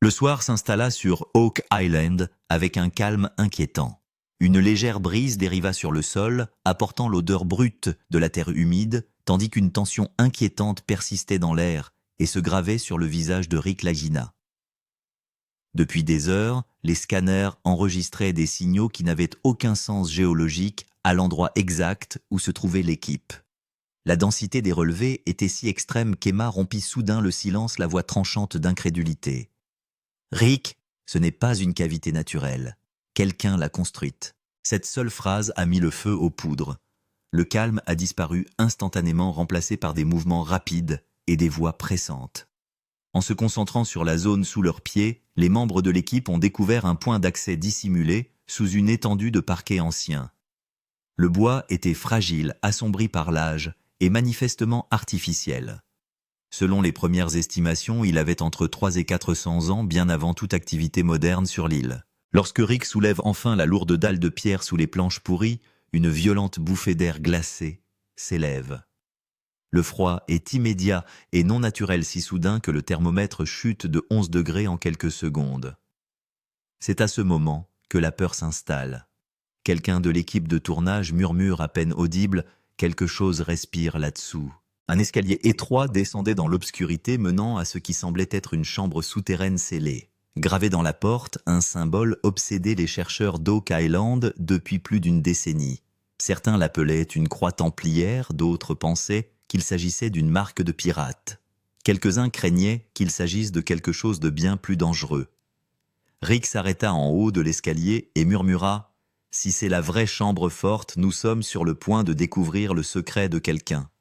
Le soir s'installa sur Oak Island avec un calme inquiétant. Une légère brise dériva sur le sol, apportant l'odeur brute de la terre humide, tandis qu'une tension inquiétante persistait dans l'air et se gravait sur le visage de Rick Lagina. Depuis des heures, les scanners enregistraient des signaux qui n'avaient aucun sens géologique à l'endroit exact où se trouvait l'équipe. La densité des relevés était si extrême qu'Emma rompit soudain le silence, la voix tranchante d'incrédulité. « Rick, ce n'est pas une cavité naturelle. Quelqu'un l'a construite. » Cette seule phrase a mis le feu aux poudres. Le calme a disparu instantanément, remplacé par des mouvements rapides et des voix pressantes. En se concentrant sur la zone sous leurs pieds, les membres de l'équipe ont découvert un point d'accès dissimulé sous une étendue de parquet ancien. Le bois était fragile, assombri par l'âge et manifestement artificiel. Selon les premières estimations, il avait entre 300 et 400 ans, bien avant toute activité moderne sur l'île. Lorsque Rick soulève enfin la lourde dalle de pierre sous les planches pourries, une violente bouffée d'air glacé s'élève. Le froid est immédiat et non naturel, si soudain que le thermomètre chute de 11 degrés en quelques secondes. C'est à ce moment que la peur s'installe. Quelqu'un de l'équipe de tournage murmure à peine audible « Quelque chose respire là-dessous ». Un escalier étroit descendait dans l'obscurité, menant à ce qui semblait être une chambre souterraine scellée. Gravé dans la porte, un symbole obsédait les chercheurs d'Oak Island depuis plus d'une décennie. Certains l'appelaient une croix templière, d'autres pensaient qu'il s'agissait d'une marque de pirate. Quelques-uns craignaient qu'il s'agisse de quelque chose de bien plus dangereux. Rick s'arrêta en haut de l'escalier et murmura « Si c'est la vraie chambre forte, nous sommes sur le point de découvrir le secret de quelqu'un. »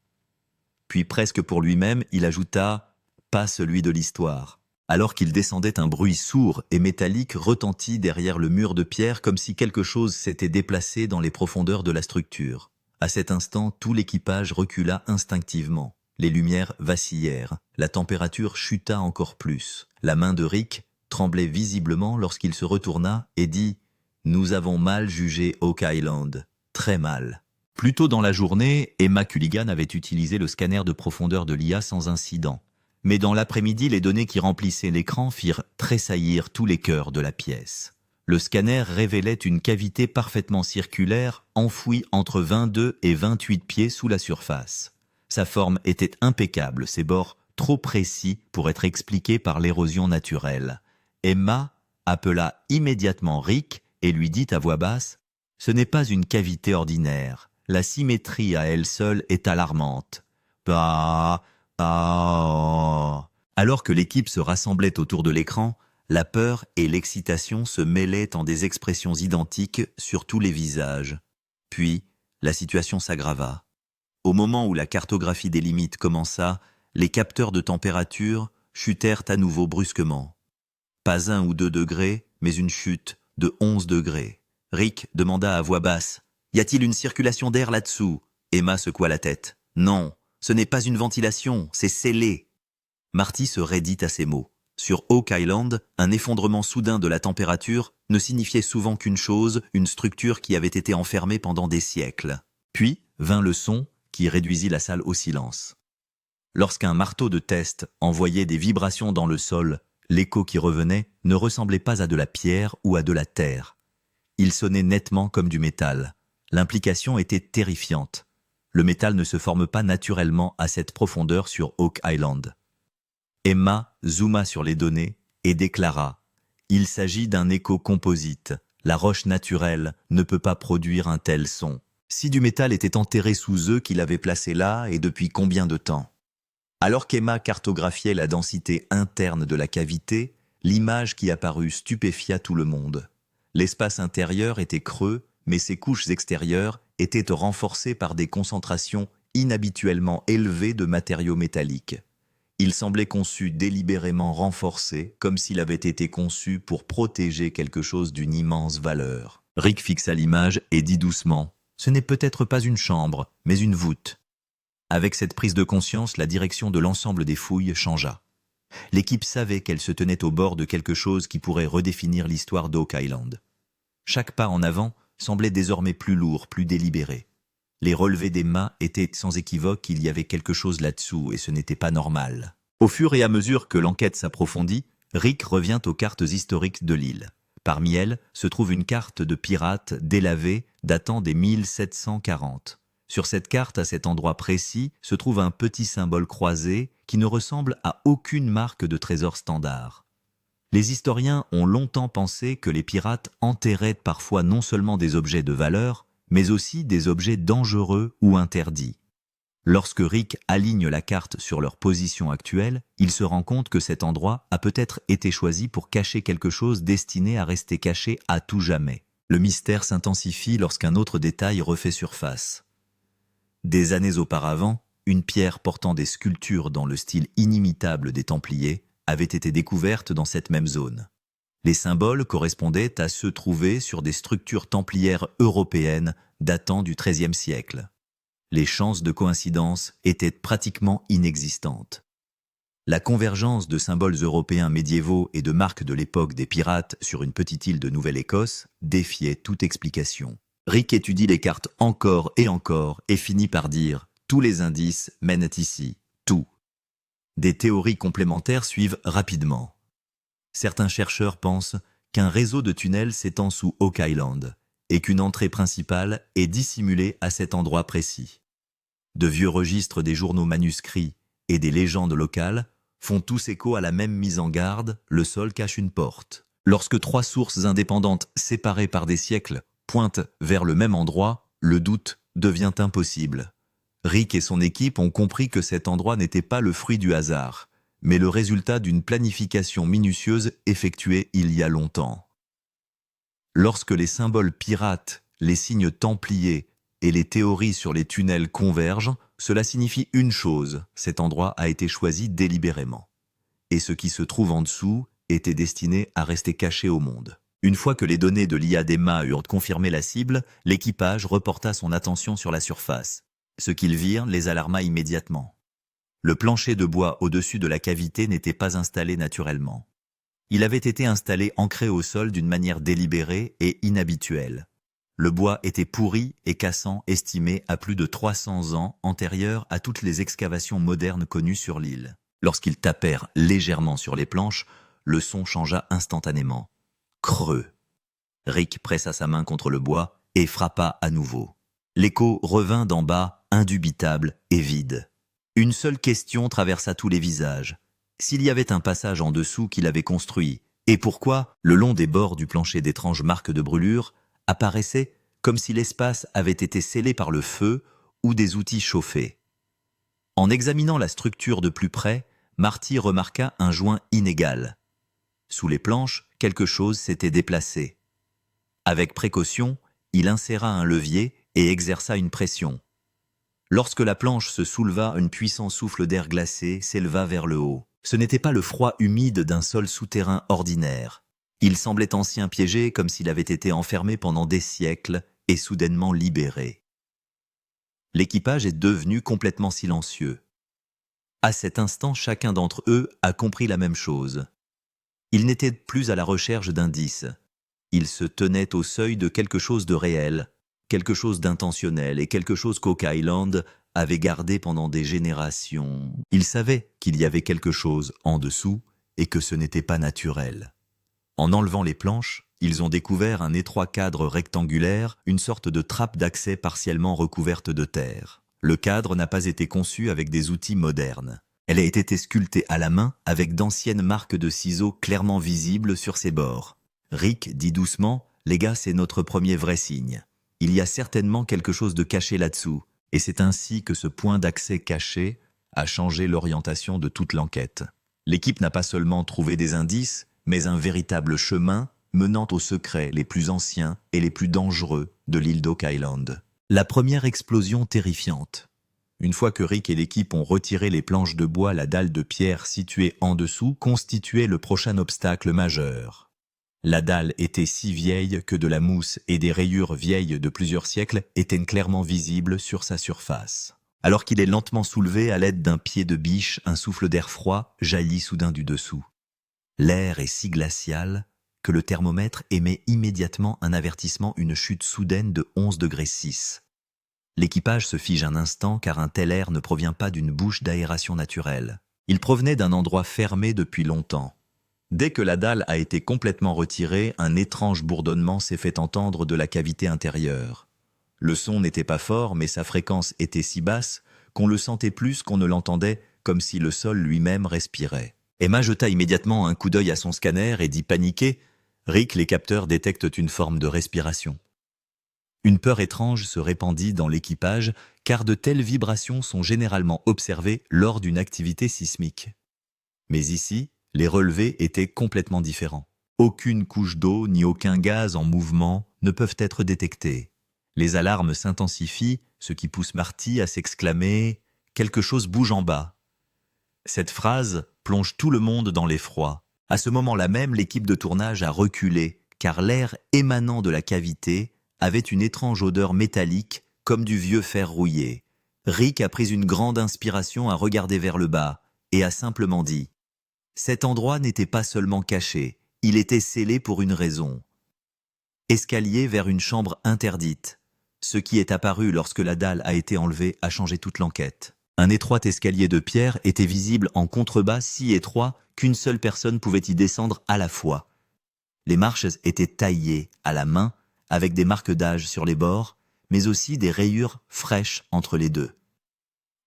Puis presque pour lui-même, il ajouta « Pas celui de l'histoire ». Alors qu'il descendait, un bruit sourd et métallique retentit derrière le mur de pierre comme si quelque chose s'était déplacé dans les profondeurs de la structure. À cet instant, tout l'équipage recula instinctivement. Les lumières vacillèrent. La température chuta encore plus. La main de Rick tremblait visiblement lorsqu'il se retourna et dit « Nous avons mal jugé Oak Island. Très mal. » Plus tôt dans la journée, Emma Culligan avait utilisé le scanner de profondeur de l'IA sans incident. Mais dans l'après-midi, les données qui remplissaient l'écran firent tressaillir tous les cœurs de la pièce. Le scanner révélait une cavité parfaitement circulaire, enfouie entre 22 et 28 pieds sous la surface. Sa forme était impeccable, ses bords trop précis pour être expliqués par l'érosion naturelle. Emma appela immédiatement Rick et lui dit à voix basse « Ce n'est pas une cavité ordinaire. La symétrie à elle seule est alarmante. » Alors que l'équipe se rassemblait autour de l'écran, la peur et l'excitation se mêlaient en des expressions identiques sur tous les visages. Puis, la situation s'aggrava. Au moment où la cartographie des limites commença, les capteurs de température chutèrent à nouveau brusquement. Pas 1 ou 2 degrés, mais une chute de 11 degrés. Rick demanda à voix basse « Y a-t-il une circulation d'air là-dessous ?» Emma secoua la tête. « Non, ce n'est pas une ventilation, c'est scellé. » Marty se raidit à ces mots. Sur Oak Island, un effondrement soudain de la température ne signifiait souvent qu'une chose, une structure qui avait été enfermée pendant des siècles. Puis vint le son qui réduisit la salle au silence. Lorsqu'un marteau de test envoyait des vibrations dans le sol, l'écho qui revenait ne ressemblait pas à de la pierre ou à de la terre. Il sonnait nettement comme du métal. L'implication était terrifiante. Le métal ne se forme pas naturellement à cette profondeur sur Oak Island. Emma zooma sur les données et déclara « Il s'agit d'un écho composite. La roche naturelle ne peut pas produire un tel son. Si du métal était enterré sous eux qu'il avait placé là et depuis combien de temps ?» Alors qu'Emma cartographiait la densité interne de la cavité, l'image qui apparut stupéfia tout le monde. L'espace intérieur était creux, mais ses couches extérieures étaient renforcées par des concentrations inhabituellement élevées de matériaux métalliques. Il semblait conçu délibérément renforcé, comme s'il avait été conçu pour protéger quelque chose d'une immense valeur. Rick fixa l'image et dit doucement « Ce n'est peut-être pas une chambre, mais une voûte. » Avec cette prise de conscience, la direction de l'ensemble des fouilles changea. L'équipe savait qu'elle se tenait au bord de quelque chose qui pourrait redéfinir l'histoire d'Oak Island. Chaque pas en avant semblait désormais plus lourd, plus délibéré. Les relevés d'Emma étaient sans équivoque qu'il y avait quelque chose là-dessous et ce n'était pas normal. Au fur et à mesure que l'enquête s'approfondit, Rick revient aux cartes historiques de l'île. Parmi elles se trouve une carte de pirates délavée datant des 1740. Sur cette carte, à cet endroit précis, se trouve un petit symbole croisé qui ne ressemble à aucune marque de trésor standard. Les historiens ont longtemps pensé que les pirates enterraient parfois non seulement des objets de valeur, mais aussi des objets dangereux ou interdits. Lorsque Rick aligne la carte sur leur position actuelle, il se rend compte que cet endroit a peut-être été choisi pour cacher quelque chose destiné à rester caché à tout jamais. Le mystère s'intensifie lorsqu'un autre détail refait surface. Des années auparavant, une pierre portant des sculptures dans le style inimitable des Templiers avait été découverte dans cette même zone. Les symboles correspondaient à ceux trouvés sur des structures templières européennes datant du XIIIe siècle. Les chances de coïncidence étaient pratiquement inexistantes. La convergence de symboles européens médiévaux et de marques de l'époque des pirates sur une petite île de Nouvelle-Écosse défiait toute explication. Rick étudie les cartes encore et finit par dire « Tous les indices mènent ici, tout ». Des théories complémentaires suivent rapidement. Certains chercheurs pensent qu'un réseau de tunnels s'étend sous Oak Island et qu'une entrée principale est dissimulée à cet endroit précis. De vieux registres des journaux manuscrits et des légendes locales font tous écho à la même mise en garde, le sol cache une porte. Lorsque trois sources indépendantes séparées par des siècles pointent vers le même endroit, le doute devient impossible. Rick et son équipe ont compris que cet endroit n'était pas le fruit du hasard, mais le résultat d'une planification minutieuse effectuée il y a longtemps. Lorsque les symboles pirates, les signes templiers et les théories sur les tunnels convergent, cela signifie une chose, cet endroit a été choisi délibérément. Et ce qui se trouve en dessous était destiné à rester caché au monde. Une fois que les données de l'IA d'Emma eurent confirmé la cible, l'équipage reporta son attention sur la surface. Ce qu'ils virent les alarma immédiatement. Le plancher de bois au-dessus de la cavité n'était pas installé naturellement. Il avait été installé ancré au sol d'une manière délibérée et inhabituelle. Le bois était pourri et cassant, estimé à plus de 300 ans, antérieur à toutes les excavations modernes connues sur l'île. Lorsqu'ils tapèrent légèrement sur les planches, le son changea instantanément. Creux. Rick pressa sa main contre le bois et frappa à nouveau. L'écho revint d'en bas, indubitable et vide. Une seule question traversa tous les visages. S'il y avait un passage en dessous qu'il avait construit, et pourquoi, le long des bords du plancher d'étranges marques de brûlure, apparaissait comme si l'espace avait été scellé par le feu ou des outils chauffés. En examinant la structure de plus près, Marty remarqua un joint inégal. Sous les planches, quelque chose s'était déplacé. Avec précaution, il inséra un levier et exerça une pression. Lorsque la planche se souleva, un puissant souffle d'air glacé s'éleva vers le haut. Ce n'était pas le froid humide d'un sol souterrain ordinaire. Il semblait ancien, piégé, comme s'il avait été enfermé pendant des siècles et soudainement libéré. L'équipage est devenu complètement silencieux. À cet instant, chacun d'entre eux a compris la même chose. Ils n'étaient plus à la recherche d'indices. Ils se tenaient au seuil de quelque chose de réel, quelque chose d'intentionnel et quelque chose qu'Oak Island avait gardé pendant des générations. Ils savaient qu'il y avait quelque chose en dessous et que ce n'était pas naturel. En enlevant les planches, ils ont découvert un étroit cadre rectangulaire, une sorte de trappe d'accès partiellement recouverte de terre. Le cadre n'a pas été conçu avec des outils modernes. Elle a été sculptée à la main avec d'anciennes marques de ciseaux clairement visibles sur ses bords. Rick dit doucement « Les gars, c'est notre premier vrai signe. Il y a certainement quelque chose de caché là-dessous. » Et c'est ainsi que ce point d'accès caché a changé l'orientation de toute l'enquête. L'équipe n'a pas seulement trouvé des indices, mais un véritable chemin menant aux secrets les plus anciens et les plus dangereux de l'île d'Oak Island. La première explosion terrifiante. Une fois que Rick et l'équipe ont retiré les planches de bois, la dalle de pierre située en dessous constituait le prochain obstacle majeur. La dalle était si vieille que de la mousse et des rayures vieilles de plusieurs siècles étaient clairement visibles sur sa surface. Alors qu'il est lentement soulevé à l'aide d'un pied de biche, un souffle d'air froid jaillit soudain du dessous. L'air est si glacial que le thermomètre émet immédiatement un avertissement, une chute soudaine de 11,6 degrés. L'équipage se fige un instant car un tel air ne provient pas d'une bouche d'aération naturelle. Il provenait d'un endroit fermé depuis longtemps. Dès que la dalle a été complètement retirée, un étrange bourdonnement s'est fait entendre de la cavité intérieure. Le son n'était pas fort, mais sa fréquence était si basse qu'on le sentait plus qu'on ne l'entendait, comme si le sol lui-même respirait. Emma jeta immédiatement un coup d'œil à son scanner et dit paniqué « Rick, les capteurs détectent une forme de respiration. » Une peur étrange se répandit dans l'équipage, car de telles vibrations sont généralement observées lors d'une activité sismique. Mais ici, les relevés étaient complètement différents. Aucune couche d'eau ni aucun gaz en mouvement ne peuvent être détectés. Les alarmes s'intensifient, ce qui pousse Marty à s'exclamer « Quelque chose bouge en bas ». Cette phrase plonge tout le monde dans l'effroi. À ce moment-là même, l'équipe de tournage a reculé, car l'air émanant de la cavité avait une étrange odeur métallique, comme du vieux fer rouillé. Rick a pris une grande inspiration à regarder vers le bas, et a simplement dit « Cet endroit n'était pas seulement caché, il était scellé pour une raison. » Escalier vers une chambre interdite. Ce qui est apparu lorsque la dalle a été enlevée a changé toute l'enquête. Un étroit escalier de pierre était visible en contrebas si étroit qu'une seule personne pouvait y descendre à la fois. Les marches étaient taillées à la main avec des marques d'âge sur les bords, mais aussi des rayures fraîches entre les deux.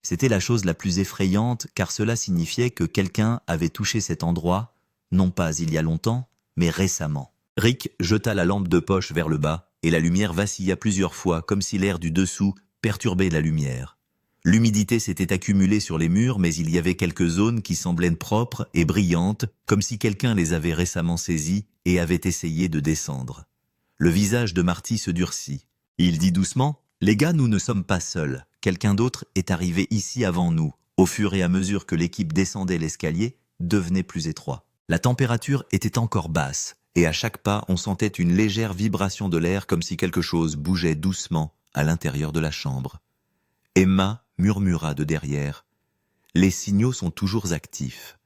C'était la chose la plus effrayante car cela signifiait que quelqu'un avait touché cet endroit, non pas il y a longtemps, mais récemment. Rick jeta la lampe de poche vers le bas et la lumière vacilla plusieurs fois comme si l'air du dessous perturbait la lumière. L'humidité s'était accumulée sur les murs, mais il y avait quelques zones qui semblaient propres et brillantes, comme si quelqu'un les avait récemment saisies et avait essayé de descendre. Le visage de Marty se durcit. Il dit doucement « Les gars, nous ne sommes pas seuls. Quelqu'un d'autre est arrivé ici avant nous. » Au fur et à mesure que l'équipe descendait l'escalier, devenait plus étroit. La température était encore basse, et à chaque pas, on sentait une légère vibration de l'air comme si quelque chose bougeait doucement à l'intérieur de la chambre. Emma murmura de derrière « Les signaux sont toujours actifs.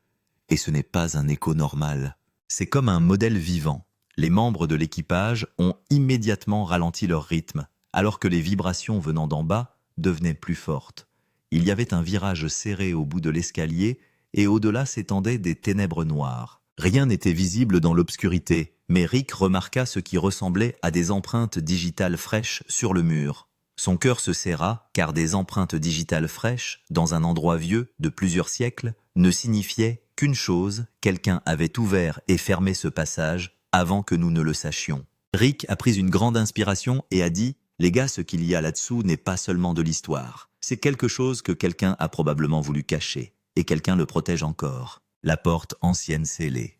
Et ce n'est pas un écho normal. C'est comme un modèle vivant. » Les membres de l'équipage ont immédiatement ralenti leur rythme, alors que les vibrations venant d'en bas devenaient plus fortes. Il y avait un virage serré au bout de l'escalier et au-delà s'étendaient des ténèbres noires. Rien n'était visible dans l'obscurité, mais Rick remarqua ce qui ressemblait à des empreintes digitales fraîches sur le mur. Son cœur se serra, car des empreintes digitales fraîches, dans un endroit vieux de plusieurs siècles, ne signifiaient qu'une chose, quelqu'un avait ouvert et fermé ce passage avant que nous ne le sachions. Rick a pris une grande inspiration et a dit « Les gars, ce qu'il y a là-dessous n'est pas seulement de l'histoire. C'est quelque chose que quelqu'un a probablement voulu cacher, et quelqu'un le protège encore. La porte ancienne scellée. »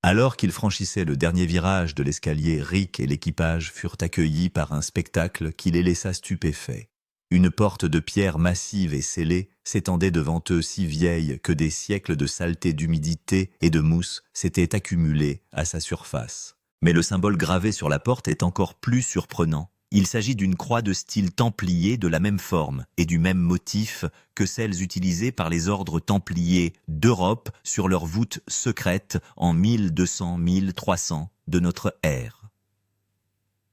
Alors qu'ils franchissaient le dernier virage de l'escalier, Rick et l'équipage furent accueillis par un spectacle qui les laissa stupéfaits. Une porte de pierre massive et scellée s'étendait devant eux si vieille que des siècles de saleté, d'humidité et de mousse s'étaient accumulés à sa surface. Mais le symbole gravé sur la porte est encore plus surprenant. Il s'agit d'une croix de style templier de la même forme et du même motif que celles utilisées par les ordres templiers d'Europe sur leurs voûtes secrètes en 1200-1300 de notre ère.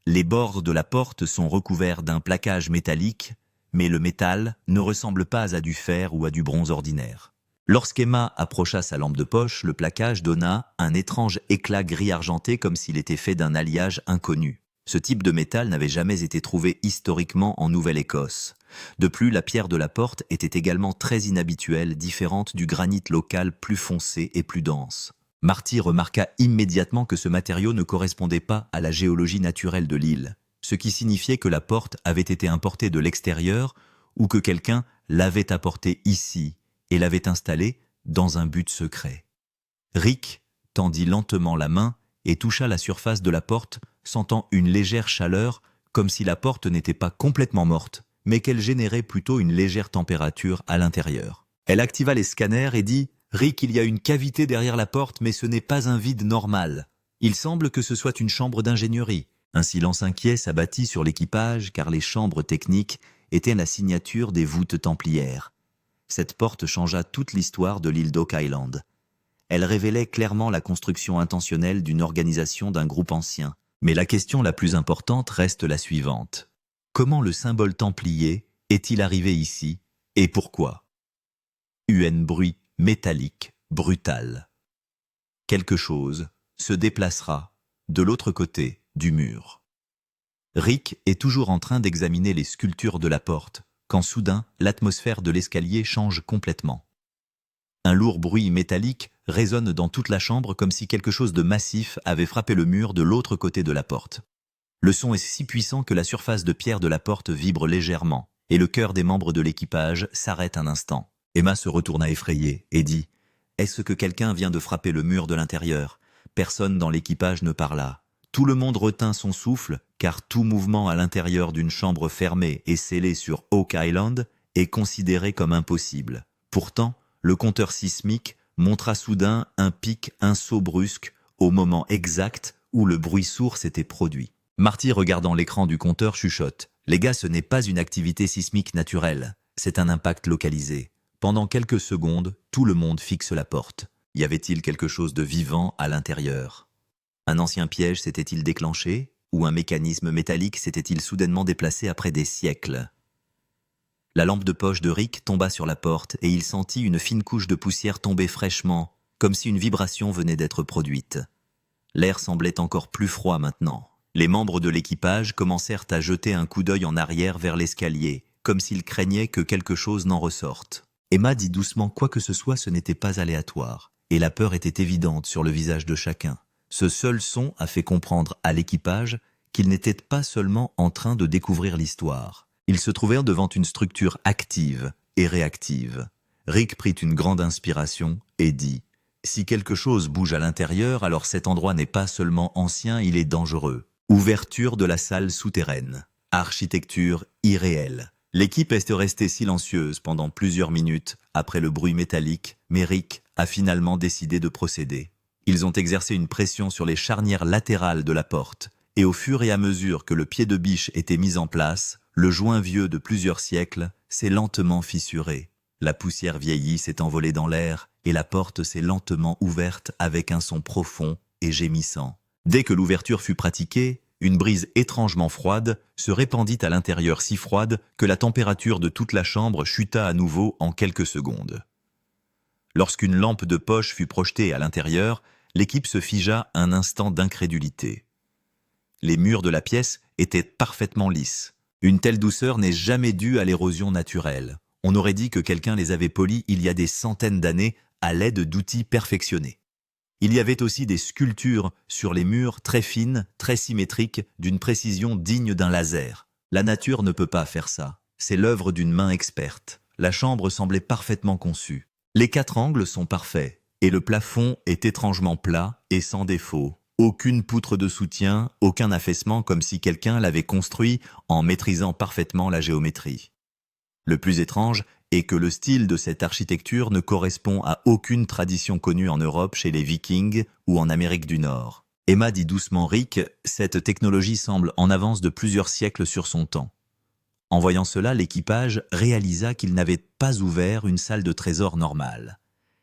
Les bords de la porte sont recouverts d'un plaquage métallique, mais le métal ne ressemble pas à du fer ou à du bronze ordinaire. Lorsqu'Emma approcha sa lampe de poche, le plaquage donna un étrange éclat gris argenté comme s'il était fait d'un alliage inconnu. Ce type de métal n'avait jamais été trouvé historiquement en Nouvelle-Écosse. De plus, la pierre de la porte était également très inhabituelle, différente du granit local plus foncé et plus dense. Marty remarqua immédiatement que ce matériau ne correspondait pas à la géologie naturelle de l'île, ce qui signifiait que la porte avait été importée de l'extérieur ou que quelqu'un l'avait apportée ici et l'avait installée dans un but secret. Rick tendit lentement la main et toucha la surface de la porte, sentant une légère chaleur, comme si la porte n'était pas complètement morte, mais qu'elle générait plutôt une légère température à l'intérieur. Elle activa les scanners et dit « Rick, il y a une cavité derrière la porte, mais ce n'est pas un vide normal. Il semble que ce soit une chambre d'ingénierie. » Un silence inquiet s'abattit sur l'équipage, car les chambres techniques étaient la signature des voûtes templières. Cette porte changea toute l'histoire de l'île d'Oak Island. Elle révélait clairement la construction intentionnelle d'une organisation d'un groupe ancien. Mais la question la plus importante reste la suivante. Comment le symbole templier est-il arrivé ici et pourquoi? Un bruit métallique brutal. quelque chose se déplacera de l'autre côté du mur. Rick est toujours en train d'examiner les sculptures de la porte, quand soudain l'atmosphère de l'escalier change complètement. Un lourd bruit métallique résonne dans toute la chambre comme si quelque chose de massif avait frappé le mur de l'autre côté de la porte. Le son est si puissant que la surface de pierre de la porte vibre légèrement, et le cœur des membres de l'équipage s'arrête un instant. Emma se retourna effrayée et dit « Est-ce que quelqu'un vient de frapper le mur de l'intérieur ?» Personne dans l'équipage ne parla. Tout le monde retint son souffle, car tout mouvement à l'intérieur d'une chambre fermée et scellée sur Oak Island est considéré comme impossible. Pourtant, le compteur sismique montra soudain un saut brusque au moment exact où le bruit sourd s'était produit. Marty, regardant l'écran du compteur, chuchote. « Les gars, ce n'est pas une activité sismique naturelle, c'est un impact localisé. » Pendant quelques secondes, tout le monde fixe la porte. Y avait-il quelque chose de vivant à l'intérieur? Un ancien piège s'était-il déclenché? Ou un mécanisme métallique s'était-il soudainement déplacé après des siècles? La lampe de poche de Rick tomba sur la porte et il sentit une fine couche de poussière tomber fraîchement, comme si une vibration venait d'être produite. L'air semblait encore plus froid maintenant. Les membres de l'équipage commencèrent à jeter un coup d'œil en arrière vers l'escalier, comme s'ils craignaient que quelque chose n'en ressorte. Emma dit doucement quoi que ce soit, ce n'était pas aléatoire, et la peur était évidente sur le visage de chacun. Ce seul son a fait comprendre à l'équipage qu'ils n'étaient pas seulement en train de découvrir l'histoire. Ils se trouvèrent devant une structure active et réactive. Rick prit une grande inspiration et dit « Si quelque chose bouge à l'intérieur, alors cet endroit n'est pas seulement ancien, il est dangereux. » Ouverture de la salle souterraine. Architecture irréelle. L'équipe est restée silencieuse pendant plusieurs minutes après le bruit métallique, mais Rick a finalement décidé de procéder. Ils ont exercé une pression sur les charnières latérales de la porte, et au fur et à mesure que le pied de biche était mis en place, le joint vieux de plusieurs siècles s'est lentement fissuré. La poussière vieillie s'est envolée dans l'air, et la porte s'est lentement ouverte avec un son profond et gémissant. Dès que l'ouverture fut pratiquée, une brise étrangement froide se répandit à l'intérieur, si froide que la température de toute la chambre chuta à nouveau en quelques secondes. Lorsqu'une lampe de poche fut projetée à l'intérieur, l'équipe se figea un instant d'incrédulité. Les murs de la pièce étaient parfaitement lisses. Une telle douceur n'est jamais due à l'érosion naturelle. On aurait dit que quelqu'un les avait polis il y a des centaines d'années à l'aide d'outils perfectionnés. Il y avait aussi des sculptures sur les murs très fines, très symétriques, d'une précision digne d'un laser. La nature ne peut pas faire ça. C'est l'œuvre d'une main experte. La chambre semblait parfaitement conçue. Les 4 angles sont parfaits, et le plafond est étrangement plat et sans défaut. Aucune poutre de soutien, aucun affaissement comme si quelqu'un l'avait construit en maîtrisant parfaitement la géométrie. Le plus étrange est que le style de cette architecture ne correspond à aucune tradition connue en Europe chez les Vikings ou en Amérique du Nord. Emma dit doucement Rick, cette technologie semble en avance de plusieurs siècles sur son temps. En voyant cela, l'équipage réalisa qu'ils n'avaient pas ouvert une salle de trésor normale.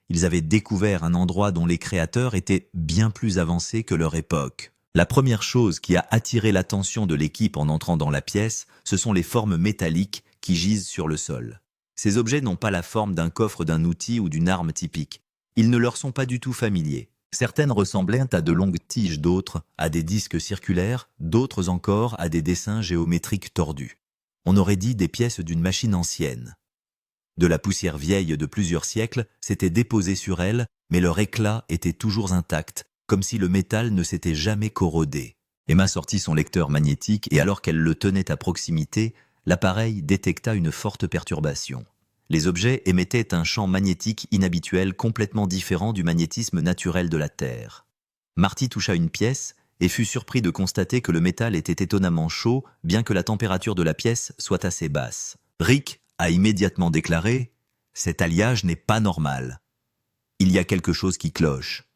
Ils avaient découvert un endroit dont les créateurs étaient bien plus avancés que leur époque. La première chose qui a attiré l'attention de l'équipe en entrant dans la pièce, ce sont les formes métalliques qui gisent sur le sol. Ces objets n'ont pas la forme d'un coffre, d'un outil ou d'une arme typique. Ils ne leur sont pas du tout familiers. Certaines ressemblaient à de longues tiges, d'autres à des disques circulaires, d'autres encore à des dessins géométriques tordus. On aurait dit des pièces d'une machine ancienne. De la poussière vieille de plusieurs siècles s'était déposée sur elles, mais leur éclat était toujours intact, comme si le métal ne s'était jamais corrodé. Emma sortit son lecteur magnétique et alors qu'elle le tenait à proximité, l'appareil détecta une forte perturbation. Les objets émettaient un champ magnétique inhabituel complètement différent du magnétisme naturel de la Terre. Marty toucha une pièce et fut surpris de constater que le métal était étonnamment chaud, bien que la température de la pièce soit assez basse. Rick a immédiatement déclaré « Cet alliage n'est pas normal. Il y a quelque chose qui cloche. »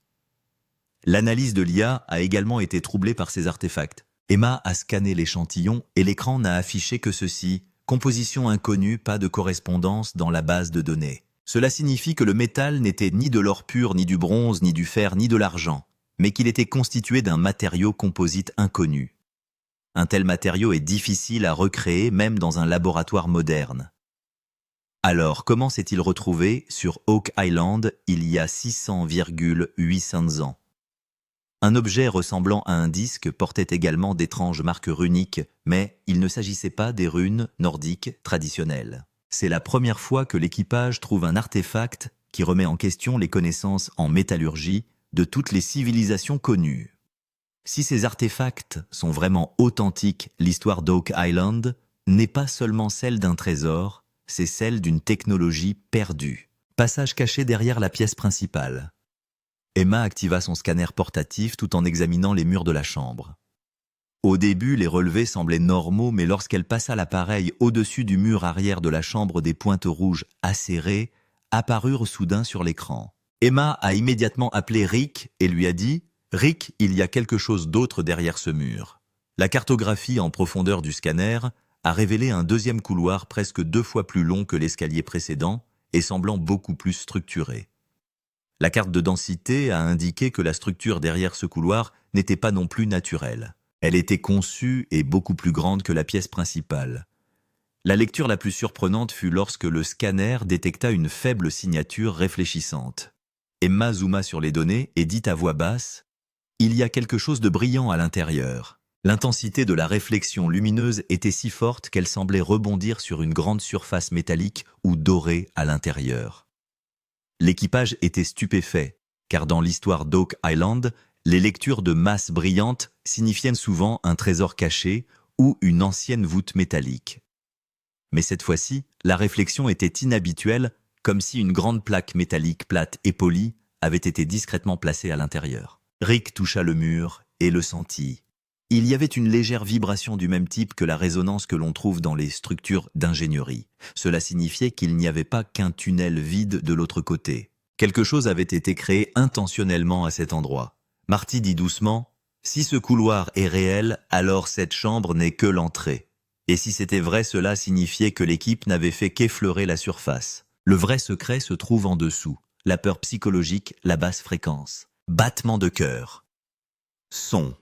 L'analyse de l'IA a également été troublée par ces artefacts. Emma a scanné l'échantillon et l'écran n'a affiché que ceci. Composition inconnue, pas de correspondance dans la base de données. Cela signifie que le métal n'était ni de l'or pur, ni du bronze, ni du fer, ni de l'argent, mais qu'il était constitué d'un matériau composite inconnu. Un tel matériau est difficile à recréer même dans un laboratoire moderne. Alors, comment s'est-il retrouvé sur Oak Island il y a 600,800 ans? Un objet ressemblant à un disque portait également d'étranges marques runiques, mais il ne s'agissait pas des runes nordiques traditionnelles. C'est la première fois que l'équipage trouve un artefact qui remet en question les connaissances en métallurgie de toutes les civilisations connues. Si ces artefacts sont vraiment authentiques, l'histoire d'Oak Island n'est pas seulement celle d'un trésor, c'est celle d'une technologie perdue. Passage caché derrière la pièce principale. Emma activa son scanner portatif tout en examinant les murs de la chambre. Au début, les relevés semblaient normaux, mais lorsqu'elle passa l'appareil au-dessus du mur arrière de la chambre, des pointes rouges acérées apparurent soudain sur l'écran. Emma a immédiatement appelé Rick et lui a dit « Rick, il y a quelque chose d'autre derrière ce mur ». La cartographie en profondeur du scanner a révélé un deuxième couloir presque 2 fois plus long que l'escalier précédent et semblant beaucoup plus structuré. La carte de densité a indiqué que la structure derrière ce couloir n'était pas non plus naturelle. Elle était conçue et beaucoup plus grande que la pièce principale. La lecture la plus surprenante fut lorsque le scanner détecta une faible signature réfléchissante. Emma zooma sur les données et dit à voix basse « Il y a quelque chose de brillant à l'intérieur ». L'intensité de la réflexion lumineuse était si forte qu'elle semblait rebondir sur une grande surface métallique ou dorée à l'intérieur. L'équipage était stupéfait, car dans l'histoire d'Oak Island, les lectures de masses brillantes signifiaient souvent un trésor caché ou une ancienne voûte métallique. Mais cette fois-ci, la réflexion était inhabituelle, comme si une grande plaque métallique plate et polie avait été discrètement placée à l'intérieur. Rick toucha le mur et le sentit. Il y avait une légère vibration du même type que la résonance que l'on trouve dans les structures d'ingénierie. Cela signifiait qu'il n'y avait pas qu'un tunnel vide de l'autre côté. Quelque chose avait été créé intentionnellement à cet endroit. Marty dit doucement « Si ce couloir est réel, alors cette chambre n'est que l'entrée. Et si c'était vrai, cela signifiait que l'équipe n'avait fait qu'effleurer la surface. Le vrai secret se trouve en dessous. La peur psychologique, la basse fréquence. Battement de cœur. Son. »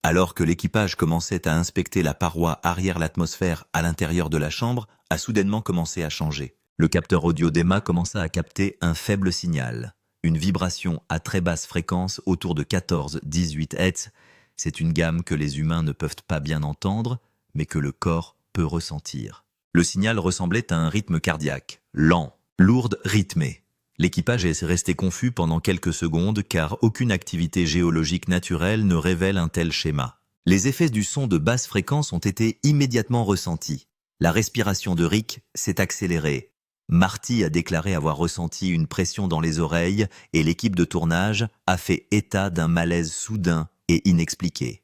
Alors que l'équipage commençait à inspecter la paroi arrière, l'atmosphère à l'intérieur de la chambre a soudainement commencé à changer. Le capteur audio d'Emma commença à capter un faible signal. Une vibration à très basse fréquence autour de 14-18 Hz. C'est une gamme que les humains ne peuvent pas bien entendre, mais que le corps peut ressentir. Le signal ressemblait à un rythme cardiaque, lent, lourd, rythmé. L'équipage est resté confus pendant quelques secondes car aucune activité géologique naturelle ne révèle un tel schéma. Les effets du son de basse fréquence ont été immédiatement ressentis. La respiration de Rick s'est accélérée. Marty a déclaré avoir ressenti une pression dans les oreilles et l'équipe de tournage a fait état d'un malaise soudain et inexpliqué.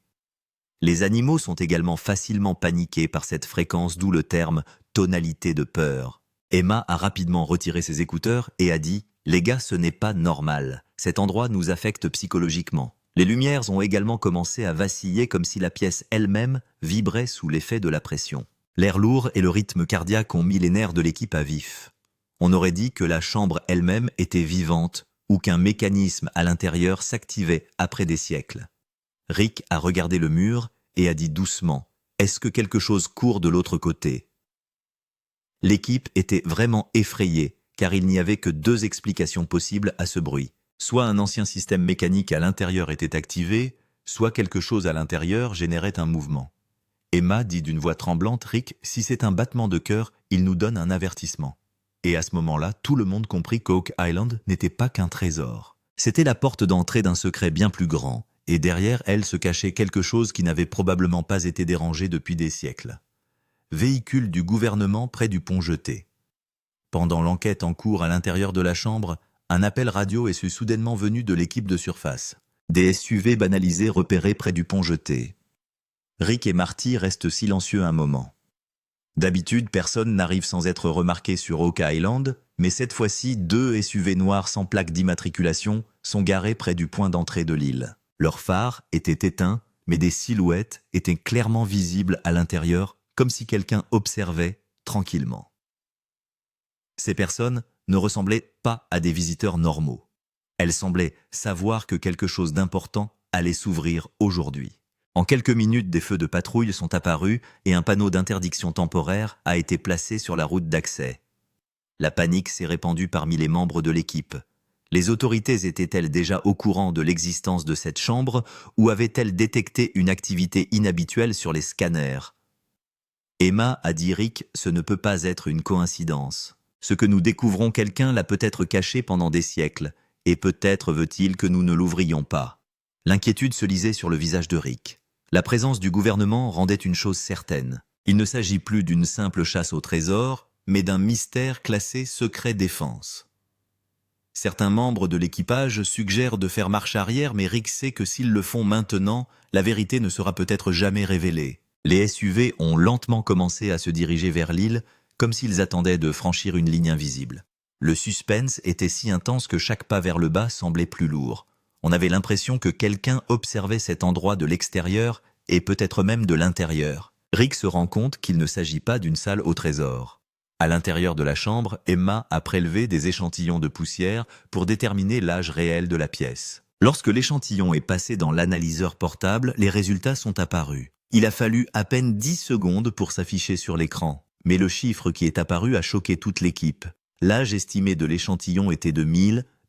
Les animaux sont également facilement paniqués par cette fréquence, d'où le terme « tonalité de peur ». Emma a rapidement retiré ses écouteurs et a dit « Les gars, ce n'est pas normal. Cet endroit nous affecte psychologiquement. » Les lumières ont également commencé à vaciller comme si la pièce elle-même vibrait sous l'effet de la pression. L'air lourd et le rythme cardiaque ont mis les nerfs de l'équipe à vif. On aurait dit que la chambre elle-même était vivante ou qu'un mécanisme à l'intérieur s'activait après des siècles. Rick a regardé le mur et a dit doucement « Est-ce que quelque chose court de l'autre côté ?» L'équipe était vraiment effrayée, car il n'y avait que 2 explications possibles à ce bruit. Soit un ancien système mécanique à l'intérieur était activé, soit quelque chose à l'intérieur générait un mouvement. Emma dit d'une voix tremblante « Rick, si c'est un battement de cœur, il nous donne un avertissement. » Et à ce moment-là, tout le monde comprit qu'Oak Island n'était pas qu'un trésor. C'était la porte d'entrée d'un secret bien plus grand, et derrière elle se cachait quelque chose qui n'avait probablement pas été dérangé depuis des siècles. Véhicule du gouvernement près du pont jeté. Pendant l'enquête en cours à l'intérieur de la chambre, un appel radio est soudainement venu de l'équipe de surface. Des SUV banalisés repérés près du pont jeté. Rick et Marty restent silencieux un moment. D'habitude, personne n'arrive sans être remarqué sur Oak Island, mais cette fois-ci, 2 SUV noirs sans plaque d'immatriculation sont garés près du point d'entrée de l'île. Leurs phares étaient éteints, mais des silhouettes étaient clairement visibles à l'intérieur, comme si quelqu'un observait tranquillement. Ces personnes ne ressemblaient pas à des visiteurs normaux. Elles semblaient savoir que quelque chose d'important allait s'ouvrir aujourd'hui. En quelques minutes, des feux de patrouille sont apparus et un panneau d'interdiction temporaire a été placé sur la route d'accès. La panique s'est répandue parmi les membres de l'équipe. Les autorités étaient-elles déjà au courant de l'existence de cette chambre ou avaient-elles détecté une activité inhabituelle sur les scanners? Emma a dit Rick, ce ne peut pas être une coïncidence. Ce que nous découvrons, quelqu'un l'a peut-être caché pendant des siècles, et peut-être veut-il que nous ne l'ouvrions pas. L'inquiétude se lisait sur le visage de Rick. La présence du gouvernement rendait une chose certaine. Il ne s'agit plus d'une simple chasse au trésor, mais d'un mystère classé secret défense. Certains membres de l'équipage suggèrent de faire marche arrière, mais Rick sait que s'ils le font maintenant, la vérité ne sera peut-être jamais révélée. Les SUV ont lentement commencé à se diriger vers l'île, comme s'ils attendaient de franchir une ligne invisible. Le suspense était si intense que chaque pas vers le bas semblait plus lourd. On avait l'impression que quelqu'un observait cet endroit de l'extérieur et peut-être même de l'intérieur. Rick se rend compte qu'il ne s'agit pas d'une salle au trésor. À l'intérieur de la chambre, Emma a prélevé des échantillons de poussière pour déterminer l'âge réel de la pièce. Lorsque l'échantillon est passé dans l'analyseur portable, les résultats sont apparus. Il a fallu à peine 10 secondes pour s'afficher sur l'écran. Mais le chiffre qui est apparu a choqué toute l'équipe. L'âge estimé de l'échantillon était de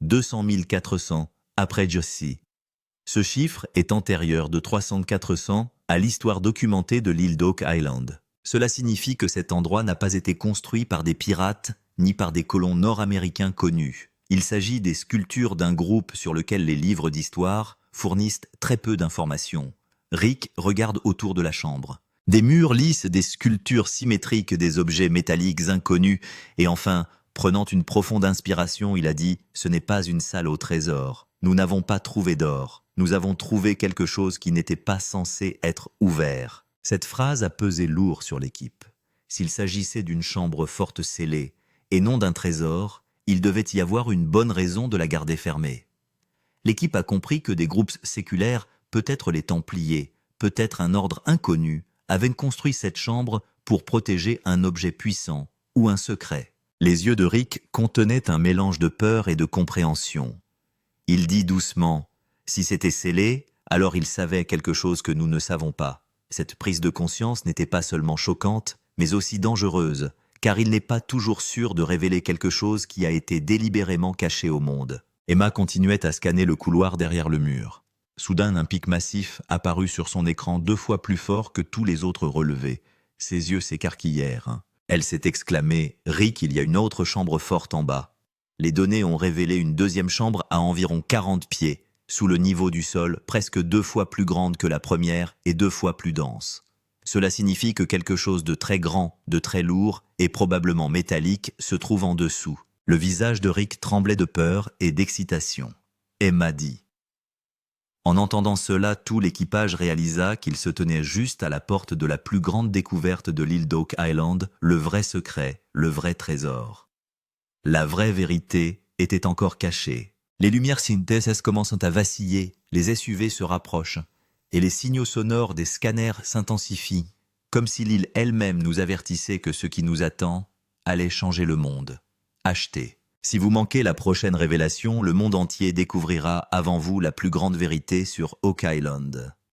200 400, après Jossie. Ce chiffre est antérieur de 300-400 à l'histoire documentée de l'île d'Oak Island. Cela signifie que cet endroit n'a pas été construit par des pirates ni par des colons nord-américains connus. Il s'agit des sculptures d'un groupe sur lequel les livres d'histoire fournissent très peu d'informations. Rick regarde autour de la chambre. Des murs lisses, des sculptures symétriques, des objets métalliques inconnus, et enfin, prenant une profonde inspiration, il a dit « Ce n'est pas une salle au trésor. Nous n'avons pas trouvé d'or. Nous avons trouvé quelque chose qui n'était pas censé être ouvert. » Cette phrase a pesé lourd sur l'équipe. S'il s'agissait d'une chambre forte scellée, et non d'un trésor, il devait y avoir une bonne raison de la garder fermée. L'équipe a compris que des groupes séculaires, peut-être les Templiers, peut-être un ordre inconnu, avaient construit cette chambre pour protéger un objet puissant ou un secret. Les yeux de Rick contenaient un mélange de peur et de compréhension. Il dit doucement « Si c'était scellé, alors il savait quelque chose que nous ne savons pas. » Cette prise de conscience n'était pas seulement choquante, mais aussi dangereuse, car il n'est pas toujours sûr de révéler quelque chose qui a été délibérément caché au monde. Emma continuait à scanner le couloir derrière le mur. Soudain, un pic massif apparut sur son écran 2 fois plus fort que tous les autres relevés. Ses yeux s'écarquillèrent. Elle s'est exclamée « Rick, il y a une autre chambre forte en bas. » Les données ont révélé une deuxième chambre à environ 40 pieds, sous le niveau du sol, presque 2 fois plus grande que la première et 2 fois plus dense. Cela signifie que quelque chose de très grand, de très lourd et probablement métallique se trouve en dessous. Le visage de Rick tremblait de peur et d'excitation. Emma dit. En entendant cela, tout l'équipage réalisa qu'il se tenait juste à la porte de la plus grande découverte de l'île d'Oak Island, le vrai secret, le vrai trésor. La vraie vérité était encore cachée. Les lumières synthèses commencent à vaciller, les SUV se rapprochent, et les signaux sonores des scanners s'intensifient, comme si l'île elle-même nous avertissait que ce qui nous attend allait changer le monde. Achetez. Si vous manquez la prochaine révélation, le monde entier découvrira avant vous la plus grande vérité sur Oak Island.